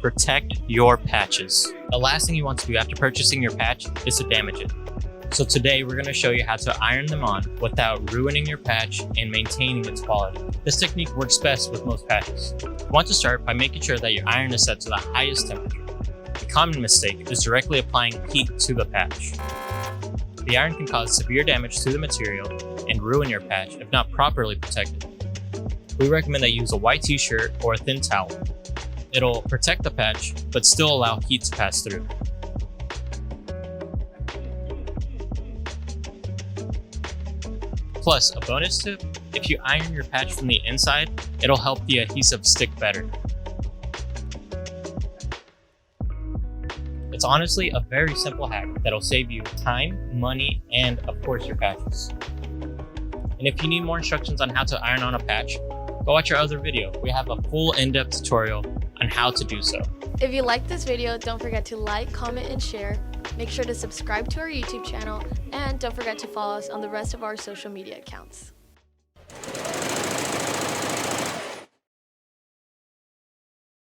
protect your patches. The last thing you want to do after purchasing your patch is to damage it. So today we're going to show you how to iron them on without ruining your patch and maintaining its quality. This technique works best with most patches. You want to start by making sure that your iron is set to the highest temperature. The common mistake is directly applying heat to the patch. The iron can cause severe damage to the material and ruin your patch if not properly protected. We recommend that you use a white t-shirt or a thin towel. It'll protect the patch, but still allow heat to pass through. Plus, a bonus tip, if you iron your patch from the inside, it'll help the adhesive stick better. It's honestly a very simple hack that'll save you time, money, and of course your patches. And if you need more instructions on how to iron on a patch, go watch our other video. We have a full in-depth tutorial on how to do so. If you liked this video, don't forget to like, comment, and share. Make sure to subscribe to our YouTube channel, and don't forget to follow us on the rest of our social media accounts.